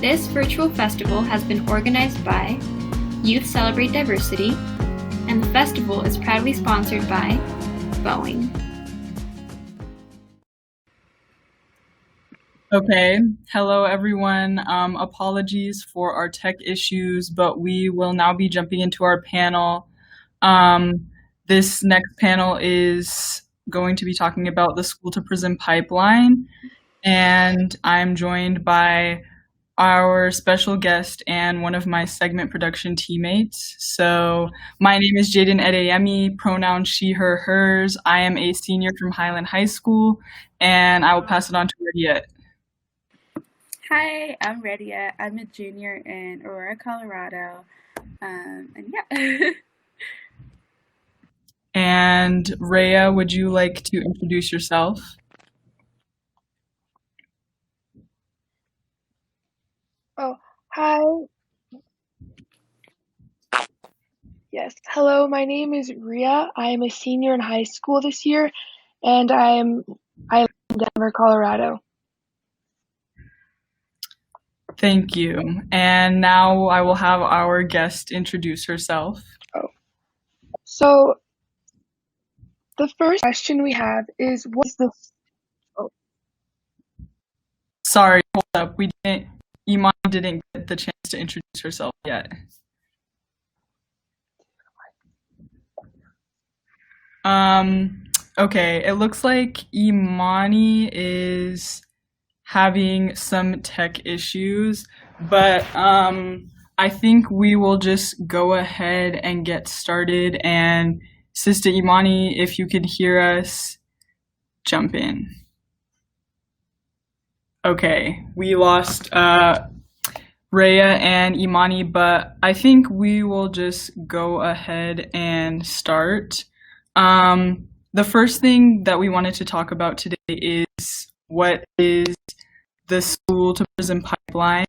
This virtual festival has been organized by Youth Celebrate Diversity, and the festival is proudly sponsored by Boeing. Okay, hello everyone. Apologies for our tech issues, but we will now be jumping into our panel. This next panel is going to be talking about the school to prison pipeline, and I'm joined by our special guest and one of my segment production teammates. So my name is Jaden Edeyemi, pronoun she, her, hers. I am a senior from Highland High School, and I will pass it on to Rediet. Hi, I'm Rediet. I'm a junior in Aurora, Colorado. And yeah. And Rhea, would you like to introduce yourself? Oh, hi. Yes. Hello, my name is Rhea. I am a senior in high school this year, and I live in Denver, Colorado. Thank you. And now I will have our guest introduce herself. So the first question we have is, what is the... Sorry, hold up. Imani didn't get the chance to introduce herself yet. Okay, it looks like Imani is having some tech issues, but I think we will just go ahead and get started. And Sister Imani, if you could hear us, jump in. Okay, we lost Rhea and Imani, but I think we will just go ahead and start. The first thing that we wanted to talk about today is what is the school to prison pipeline.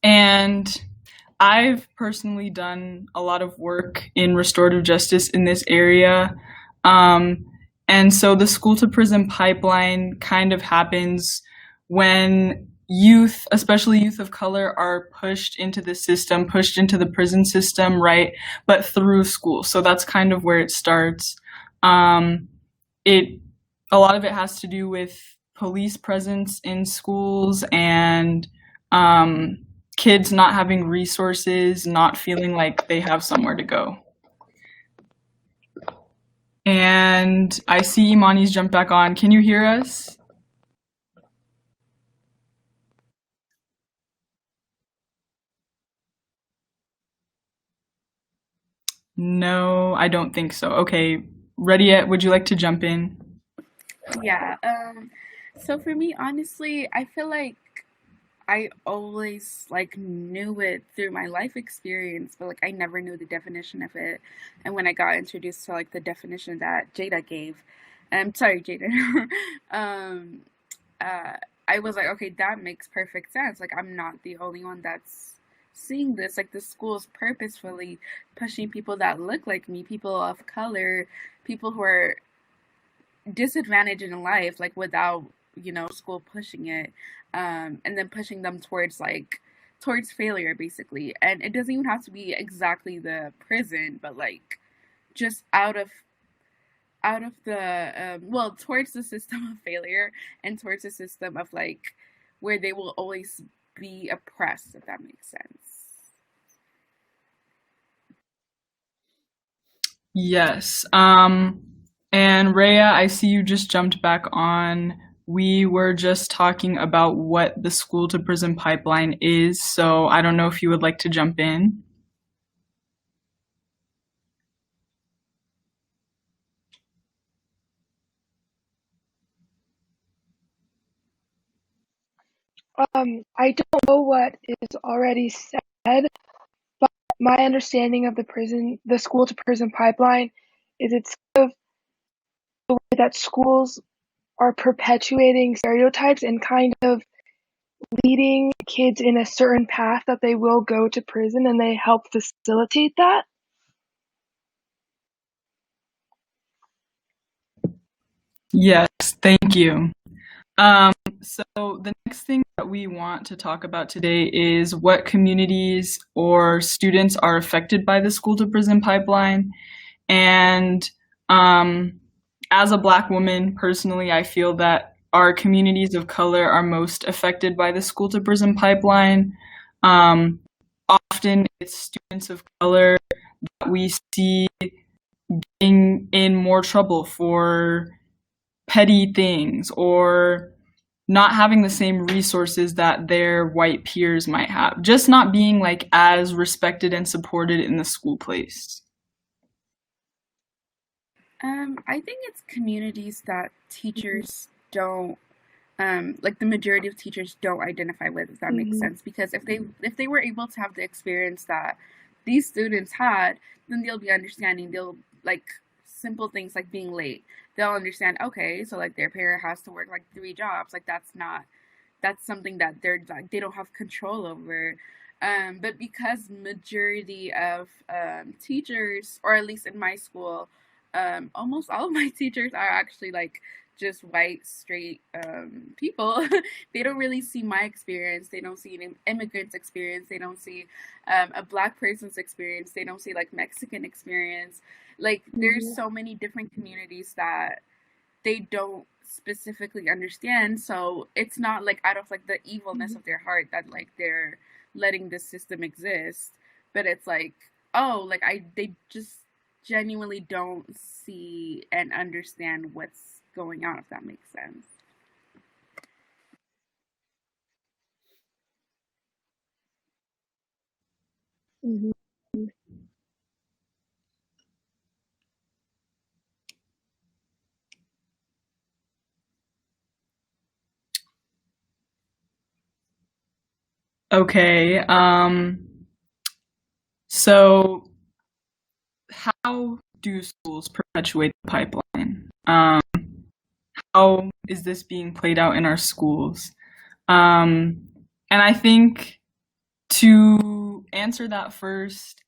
And I've personally done a lot of work in restorative justice in this area. And so the school to prison pipeline kind of happens when youth, especially youth of color, are pushed into the system, pushed into the prison system, right? But through school. So that's kind of where it starts. A lot of it has to do with police presence in schools and kids not having resources, not feeling like they have somewhere to go. And I see Imani's jumped back on. Can you hear us? No, I don't think so. Okay, Rediet, would you like to jump in? Yeah. So for me, honestly, I feel like I always knew it through my life experience, but I never knew the definition of it. And when I got introduced to the definition that Jada gave, I'm sorry, Jaden, I was like, okay, that makes perfect sense. I'm not the only one that's seeing this. The school is purposefully pushing people that look like me, people of color, people who are disadvantaged in life, without school pushing it, and then pushing them towards failure, basically. And it doesn't even have to be exactly the prison, but just out of the towards the system of failure and towards the system of where they will always be oppressed, if that makes sense. Yes. And Rhea, I see you just jumped back on. We were just talking about what the school to prison pipeline is, so I don't know if you would like to jump in. I don't know what is already said, but my understanding of the school to prison pipeline is it's kind of the way that schools are perpetuating stereotypes and kind of leading kids in a certain path that they will go to prison, and they help facilitate that. Yes, thank you. So the next thing that that we want to talk about today is what communities or students are affected by the school to prison pipeline. And as a Black woman, personally, I feel that our communities of color are most affected by the school to prison pipeline. Often it's students of color that we see getting in more trouble for petty things or not having the same resources that their white peers might have, just not being like as respected and supported in the school place. I think it's communities that teachers don't, like the majority of teachers don't identify with, if that makes sense. Because if they were able to have the experience that these students had, then they'll be understanding. They'll like simple things like being late. They'll understand, okay, so like their parent has to work like 3 jobs. Like that's something that they're like they don't have control over. But because majority of teachers, or at least in my school, almost all of my teachers are actually like just white, straight people. They don't really see my experience. They don't see an immigrant's experience. They don't see a Black person's experience. They don't see like Mexican experience. Like there's so many different communities that they don't specifically understand. So it's not like out of like the evilness of their heart that like they're letting this system exist, but it's like, oh, like they just genuinely don't see and understand what's going on, if that makes sense. Okay, so how do schools perpetuate the pipeline? How is this being played out in our schools? And I think to answer that first,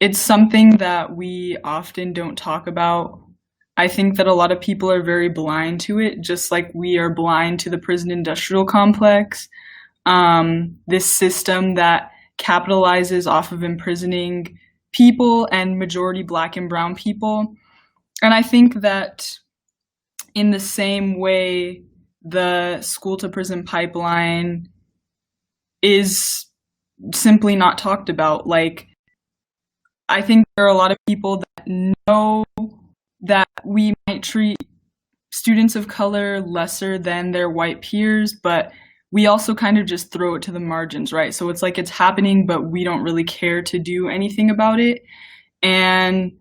it's something that we often don't talk about. I think that a lot of people are very blind to it, just like we are blind to the prison industrial complex. This system that capitalizes off of imprisoning people and majority Black and brown people. And I think that in the same way, the school to prison pipeline is simply not talked about. Like, I think there are a lot of people that know that we might treat students of color lesser than their white peers, but we also kind of just throw it to the margins, right? So it's like it's happening, but we don't really care to do anything about it. And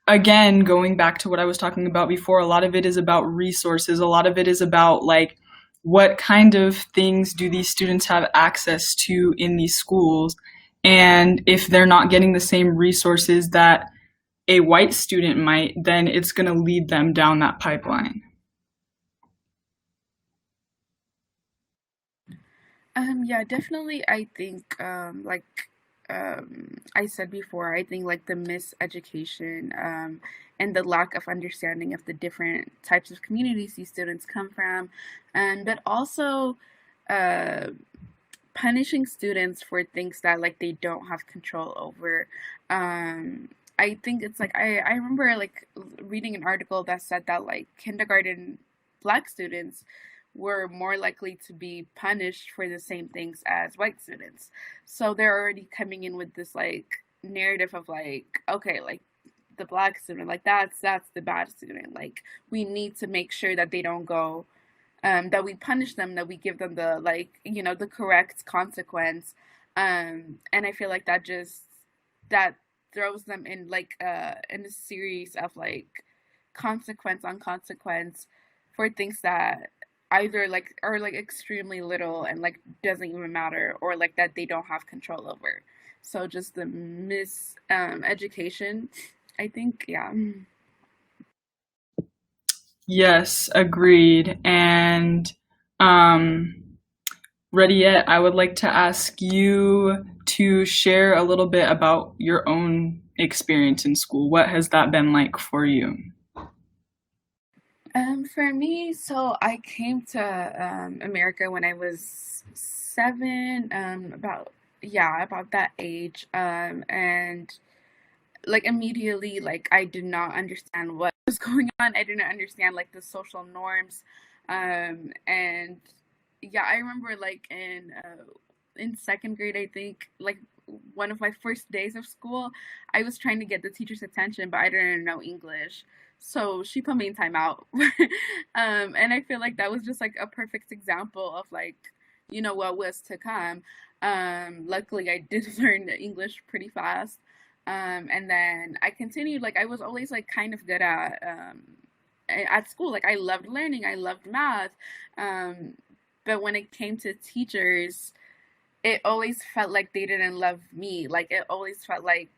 again, going back to what I was talking about before, a lot of it is about resources. A lot of it is about like, what kind of things do these students have access to in these schools? And if they're not getting the same resources that a white student might, then it's going to lead them down that pipeline. Yeah, definitely. I think, I said before, I think like the miseducation and the lack of understanding of the different types of communities these students come from, but also punishing students for things that like they don't have control over. I think it's like I remember like reading an article that said that like kindergarten Black students were more likely to be punished for the same things as white students. So they're already coming in with this like narrative of like, okay, like the Black student, like that's the bad student. Like we need to make sure that they don't go, that we punish them, that we give them the like, you know, the correct consequence. And I feel like that throws them in like in a series of like consequence on consequence for things that either like are like extremely little and like doesn't even matter, or like that they don't have control over. So just the education, I think, yeah. Yes, agreed. And Rediet, I would like to ask you to share a little bit about your own experience in school. What has that been like for you? For me, so I came to America when I was 7, about that age, and like immediately, like I did not understand what was going on. I didn't understand like the social norms, and yeah, I remember like in second grade, I think, like one of my first days of school, I was trying to get the teacher's attention, but I didn't know English. So she put me in timeout. And I feel like that was just like a perfect example of like, what was to come. Luckily, I did learn English pretty fast. And then I continued, like, I was always like kind of good at school. Like, I loved learning, I loved math. Um, but when it came to teachers, it always felt like they didn't love me. Like it always felt like,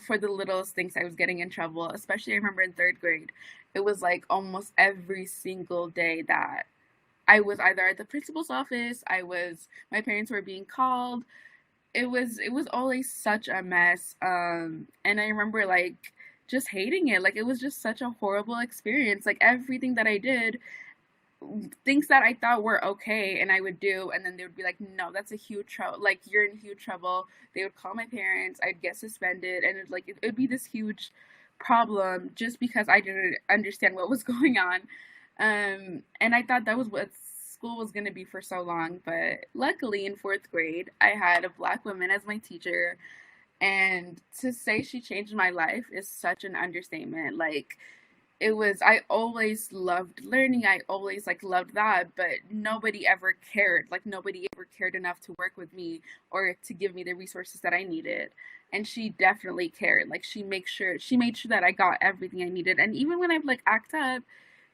for the littlest things I was getting in trouble. Especially I remember in third grade, it was like almost every single day that I was either at the principal's office, my parents were being called. It was always such a mess. And I remember like just hating it. Like it was just such a horrible experience. Like everything that I did, things that I thought were okay and I would do, and then they would be like, no, that's a huge trouble, like you're in huge trouble. They would call my parents, I'd get suspended, and it would be this huge problem just because I didn't understand what was going on. And I thought that was what school was going to be for so long, but luckily in fourth grade I had a black woman as my teacher, and to say she changed my life is such an understatement. Like I always loved learning, I always like loved that, but nobody ever cared. Like nobody ever cared enough to work with me or to give me the resources that I needed. And she definitely cared. Like she made sure that I got everything I needed. And even when I'd like act up,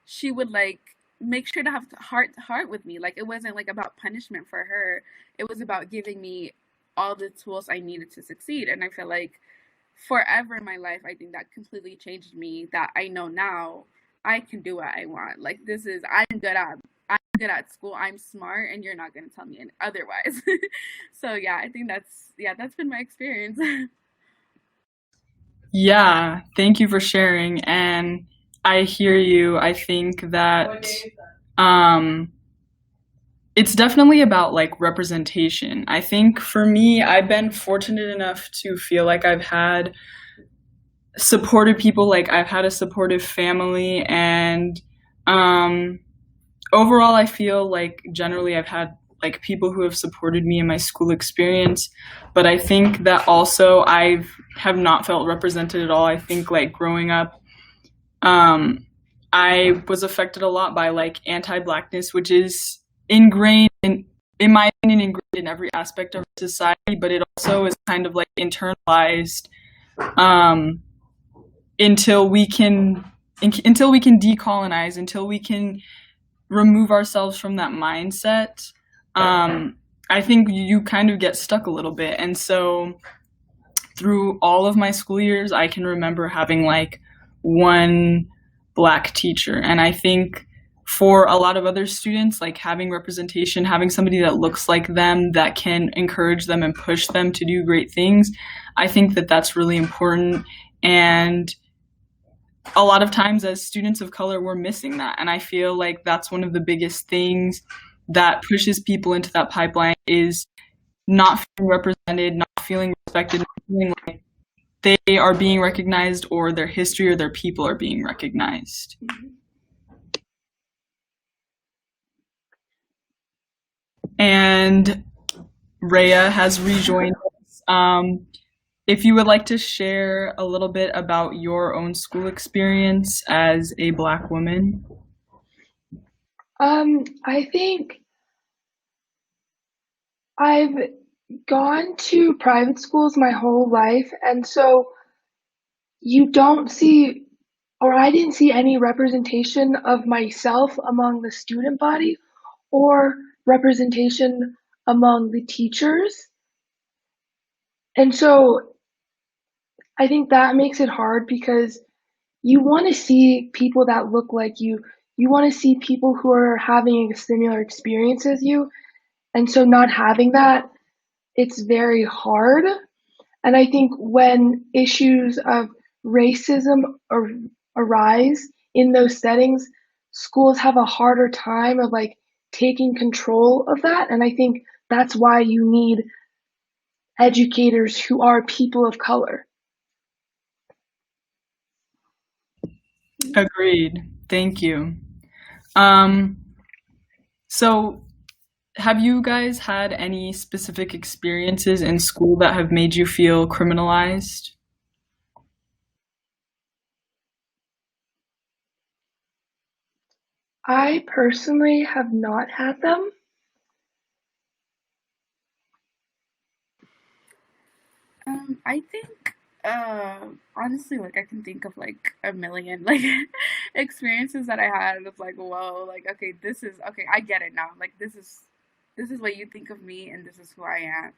she would like make sure to have heart to heart with me. Like it wasn't like about punishment for her. It was about giving me all the tools I needed to succeed. And I feel like forever in my life, I think that completely changed me. That I know now I can do what I want. Like I'm good at school. I'm smart, and you're not gonna tell me otherwise. So yeah, I think that's been my experience. Yeah, thank you for sharing. And I hear you. I think that um, it's definitely about like representation. I think for me, I've been fortunate enough to feel like I've had supportive people, like I've had a supportive family, and um, overall, I feel like generally I've had like people who have supported me in my school experience. But I think that also have not felt represented at all. I think like growing up, um, I was affected a lot by like anti-blackness, which is ingrained in my opinion, ingrained in every aspect of society, but it also is kind of like internalized um, until we can decolonize, until we can remove ourselves from that mindset. I think you kind of get stuck a little bit. And so through all of my school years, I can remember having like one black teacher. And I think for a lot of other students, like having representation, having somebody that looks like them, that can encourage them and push them to do great things, I think that that's really important. And a lot of times as students of color, we're missing that. And I feel like that's one of the biggest things that pushes people into that pipeline, is not feeling represented, not feeling respected, not feeling like they are being recognized or their history or their people are being recognized. And Rhea has rejoined us. If you would like to share a little bit about your own school experience as a Black woman. I think I've gone to private schools my whole life, and so you don't see, or I didn't see any representation of myself among the student body or representation among the teachers. And so I think that makes it hard, because you want to see people that look like you. You want to see people who are having a similar experience as you. And so not having that, it's very hard. And I think when issues of racism arise in those settings, schools have a harder time of like taking control of that. And I think that's why you need educators who are people of color. Agreed. Thank you. So have you guys had any specific experiences in school that have made you feel criminalized? I personally have not had them. I think honestly, like I can think of like a million like experiences that I had of like, whoa, like okay, this is okay, I get it now. Like this is what you think of me and this is who I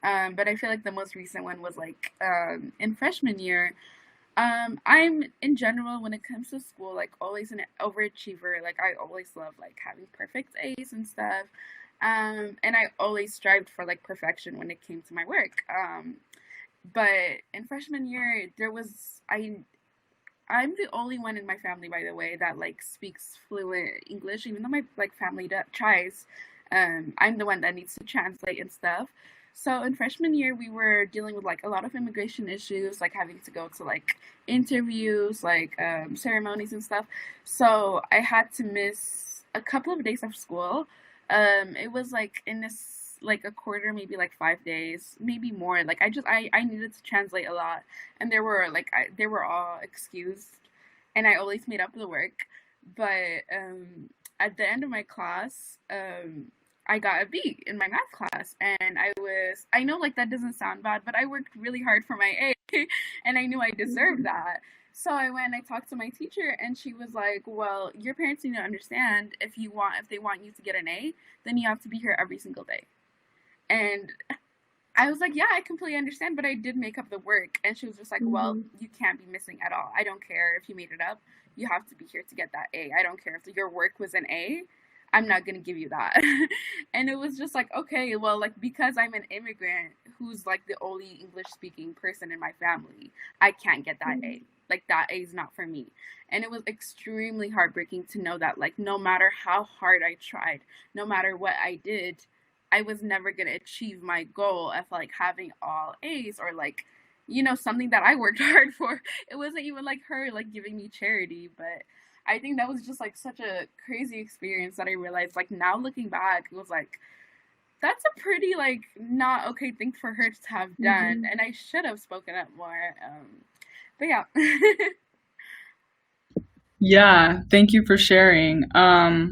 am. But I feel like the most recent one was like in freshman year. I'm in general when it comes to school like always an overachiever. Like I always love like having perfect A's and stuff. And I always strived for like perfection when it came to my work. But in freshman year, I'm the only one in my family, by the way, that like speaks fluent English, even though my like family tries. I'm the one that needs to translate and stuff. So in freshman year, we were dealing with like a lot of immigration issues, like having to go to like interviews, like ceremonies and stuff. So I had to miss a couple of days of school. It was like in this like a quarter, maybe like 5 days, maybe more. Like I needed to translate a lot, and they were all excused, and I always made up the work. But at the end of my class, I got a B in my math class, and I know like that doesn't sound bad, but I worked really hard for my A, and I knew I deserved that. So I went and I talked to my teacher, and she was like, "Well, your parents need to understand if they want you to get an A, then you have to be here every single day." And I was like, "Yeah, I completely understand, but I did make up the work." And she was just like, "Well, you can't be missing at all. I don't care if you made it up. You have to be here to get that A. I don't care if your work was an A. I'm not going to give you that." And it was just like, okay, well, like, because I'm an immigrant who's like the only English speaking person in my family, I can't get that A. Like, that A is not for me. And it was extremely heartbreaking to know that, like, no matter how hard I tried, no matter what I did, I was never going to achieve my goal of like having all A's or like, something that I worked hard for. It wasn't even like her like giving me charity, but I think that was just like such a crazy experience that I realized like now looking back, it was like that's a pretty like not okay thing for her to have done, and I should have spoken up more. But yeah. Yeah, thank you for sharing. I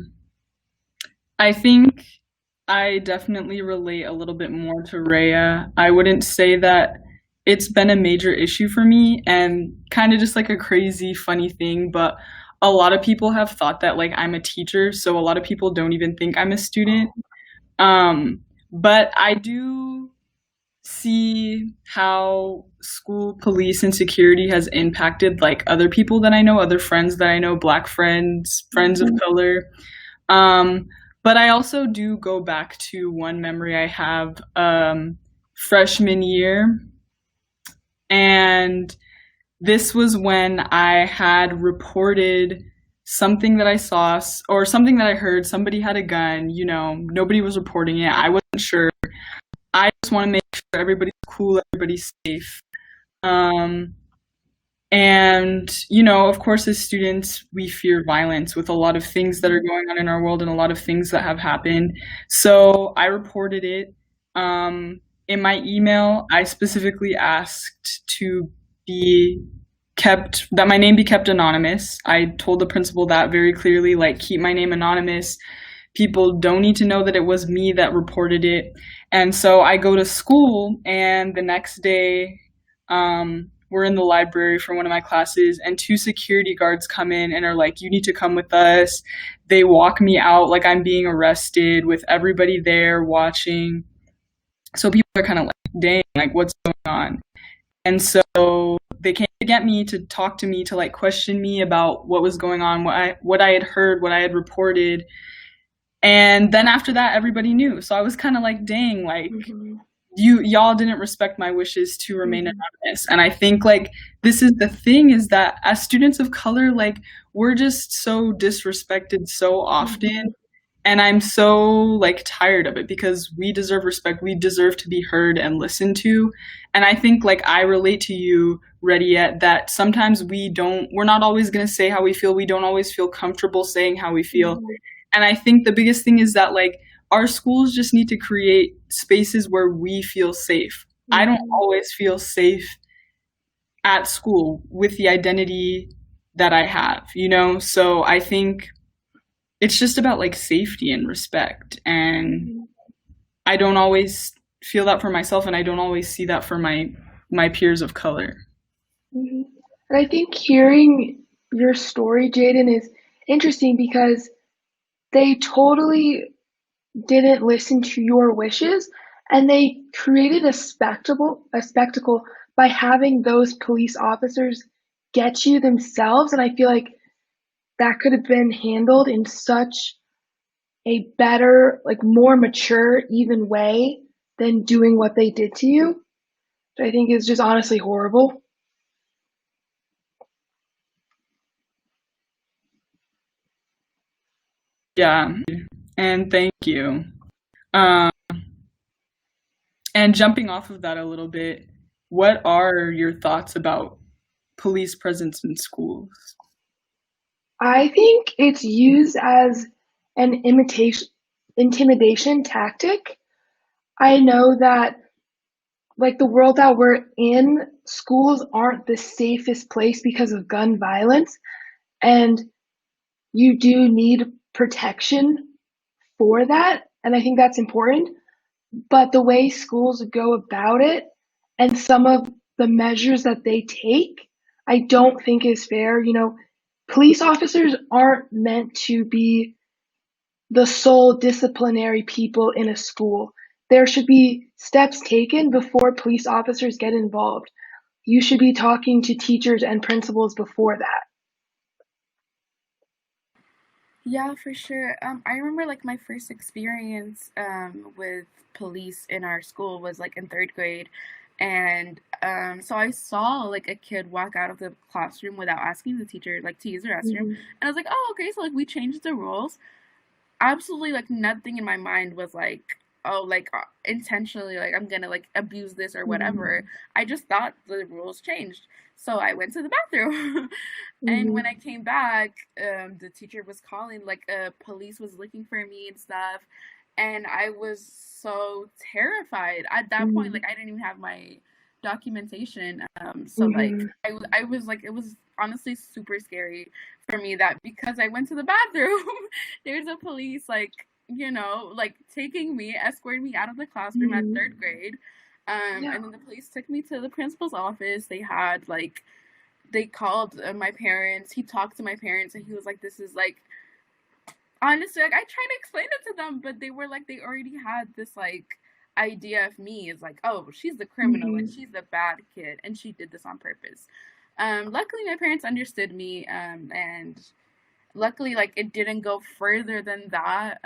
think I definitely relate a little bit more to Rhea. I wouldn't say that it's been a major issue for me and kind of just like a crazy funny thing, but a lot of people have thought that like I'm a teacher, so a lot of people don't even think I'm a student. But I do see how school police and security has impacted like other people that I know, other friends that I know, Black friends, friends of color. But I also do go back to one memory I have freshman year. And this was when I had reported something that I saw or something that I heard. Somebody had a gun, nobody was reporting it. I wasn't sure. I just want to make sure everybody's cool, everybody's safe. And, of course, as students, we fear violence with a lot of things that are going on in our world and a lot of things that have happened. So I reported it. In my email, I specifically asked that my name be kept anonymous. I told the principal that very clearly, like, keep my name anonymous. People don't need to know that it was me that reported it. And so I go to school, and the next day, we're in the library for one of my classes, and 2 security guards come in and are like, "You need to come with us." They walk me out like I'm being arrested with everybody there watching. So people are kind of like, dang, like, what's going on? And so they came to get me, to talk to me, to like question me about what was going on, what I had heard, what I had reported. And then after that, everybody knew. So I was kind of like, dang, like, y'all didn't respect my wishes to remain anonymous. And I think like this is the thing, is that as students of color, like we're just so disrespected so often. And I'm so like tired of it, because we deserve respect. We deserve to be heard and listened to. And I think like I relate to you, Rediet, that sometimes we're not always going to say how we feel. We don't always feel comfortable saying how we feel. And I think the biggest thing is that like our schools just need to create spaces where we feel safe. I don't always feel safe at school with the identity that I have, you know? So I think it's just about like safety and respect. And I don't always feel that for myself, and I don't always see that for my peers of color. And I think hearing your story, Jaden, is interesting because they totally didn't listen to your wishes, and they created a spectacle by having those police officers get you themselves. And I feel like that could have been handled in such a better, like more mature, even way than doing what they did to you, which I think is just honestly horrible. Yeah, and thank you. Um, and jumping off of that a little bit, what are your thoughts about police presence in schools? I think it's used as an intimidation tactic. I know that like the world that we're in, schools aren't the safest place because of gun violence, and you do need protection for that, and I think that's important. But the way schools go about it and some of the measures that they take, I don't think is fair. You know, police officers aren't meant to be the sole disciplinary people in a school. There should be steps taken before police officers get involved. You should be talking to teachers and principals before that. Yeah, for sure. I remember like my first experience with police in our school was like in third grade. And so I saw like a kid walk out of the classroom without asking the teacher like to use the restroom. And I was like, oh, okay, so like we changed the rules. Absolutely like nothing in my mind was like, oh, like intentionally like I'm gonna like abuse this or whatever. I just thought the rules changed. So I went to the bathroom. And when I came back, the teacher was calling, like police was looking for me and stuff. And I was so terrified. At that point, like I didn't even have my documentation. So like I was like, it was honestly super scary for me that because I went to the bathroom, there's a police like, you know, like taking me, escorting me out of the classroom at third grade. And then the police took me to the principal's office. They called my parents. He talked to my parents, and he was like, this is like, honestly, like I tried to explain it to them, but they were like, they already had this like idea of me is like, oh, she's the criminal, like she's the bad kid, and she did this on purpose. Luckily my parents understood me, and luckily like it didn't go further than that,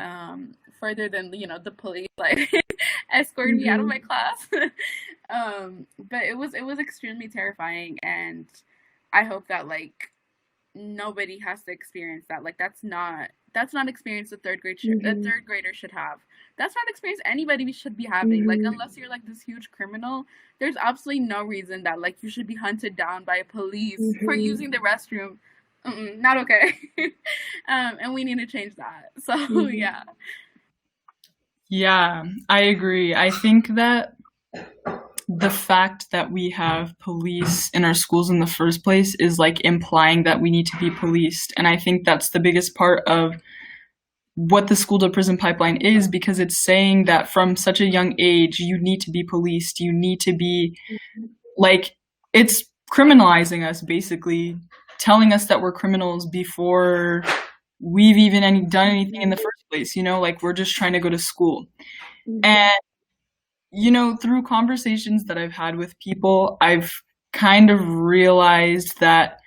further than, you know, the police like escorted me out of my class. But it was extremely terrifying, and I hope that like nobody has to experience that. Like that's not experience a third grader should have. That's not experience anybody should be having. Like unless you're like this huge criminal, there's absolutely no reason that like you should be hunted down by police for using the restroom. Not okay. And we need to change that. So yeah. Yeah, I agree. I think that the fact that we have police in our schools in the first place is like implying that we need to be policed. And I think that's the biggest part of what the school to prison pipeline is, because it's saying that from such a young age, you need to be policed. You need to be like, it's criminalizing us, basically telling us that we're criminals before we've even done anything in the first place, you know, like we're just trying to go to school. And you know, through conversations that I've had with people, I've kind of realized that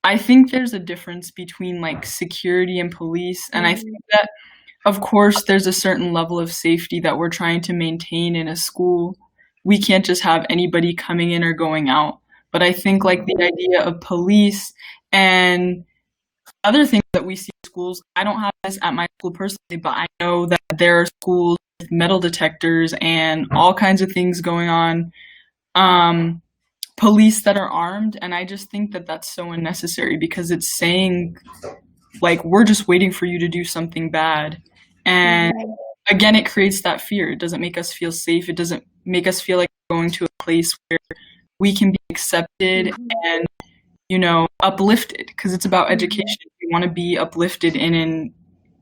I think there's a difference between like security and police. And I think that, of course, there's a certain level of safety that we're trying to maintain in a school. we can't just have anybody coming in or going out. But I think like the idea of police and other things that we see in schools, I don't have this at my school personally, but I know that there are schools with metal detectors and all kinds of things going on. Police that are armed, and I just think that that's so unnecessary because it's saying like we're just waiting for you to do something bad. And again, it creates that fear. It doesn't make us feel safe. It doesn't make us feel like we're going to a place where we can be accepted and, you know, uplifted, because it's about education. You want to be uplifted in an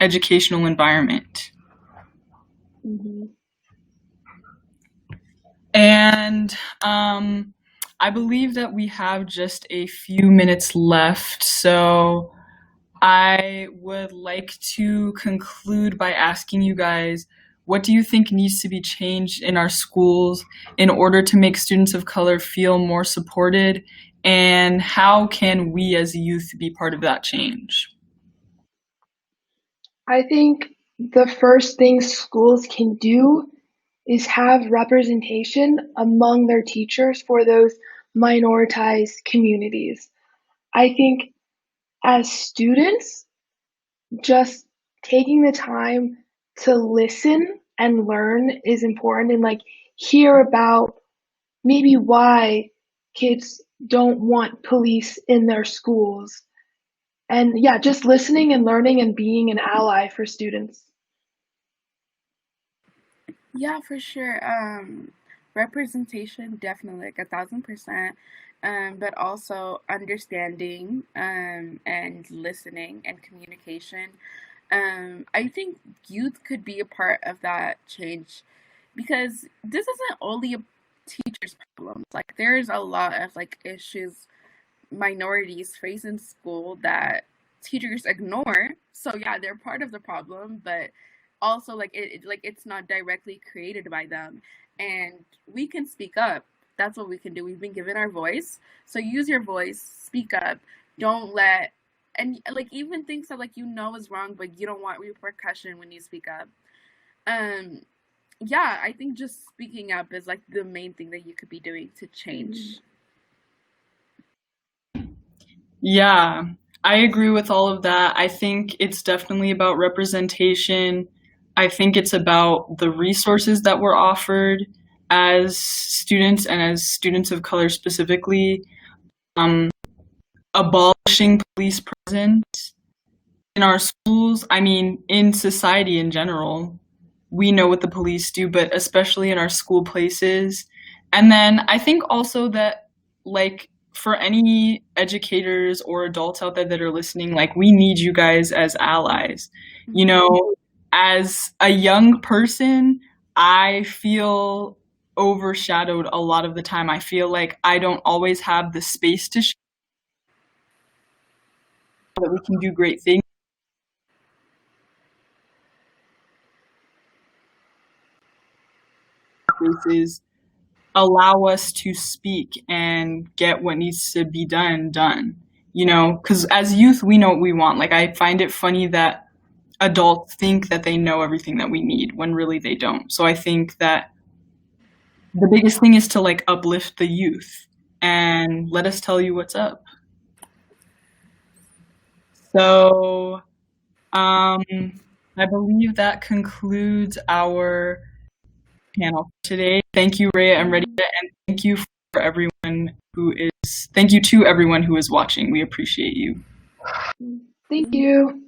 educational environment. And I believe that we have just a few minutes left, so I would like to conclude by asking you guys, what do you think needs to be changed in our schools in order to make students of color feel more supported, and how can we as youth be part of that change? I think the first thing schools can do is have representation among their teachers for those minoritized communities. I think as students, just taking the time to listen and learn is important, and like hear about maybe why kids don't want police in their schools. And yeah, just listening and learning and being an ally for students. Yeah, for sure. Representation, definitely, like 1,000%. But also understanding, and listening and communication. I think youth could be a part of that change because this isn't only a teacher's problem. Like, there's a lot of like issues minorities face in school that teachers ignore. So yeah, they're part of the problem, but also like like it's not directly created by them. And we can speak up. That's what we can do. We've been given our voice. So use your voice, speak up. Don't let and like even things that like you know is wrong, but you don't want repercussion when you speak up. Um yeah, I think just speaking up is like the main thing that you could be doing to change. Yeah, I agree with all of that. I think it's definitely about representation. I think it's about the resources that were offered as students and as students of color specifically. Abolishing police presence in our schools. I mean, in society in general, we know what the police do, but especially in our school places. And then I think also that, like, for any educators or adults out there that are listening, like, we need you guys as allies. You know, as a young person, I feel overshadowed a lot of the time. I feel like I don't always have the space to show that we can do great things. Places allow us to speak and get what needs to be done. You know, because as youth, we know what we want. Like, I find it funny that adults think that they know everything that we need when really they don't. So I think that the biggest thing is to like uplift the youth and let us tell you what's up. So I believe that concludes our panel today. Thank you, Rhea and Rediet, and thank you for everyone thank you to everyone who is watching. We appreciate you. Thank you.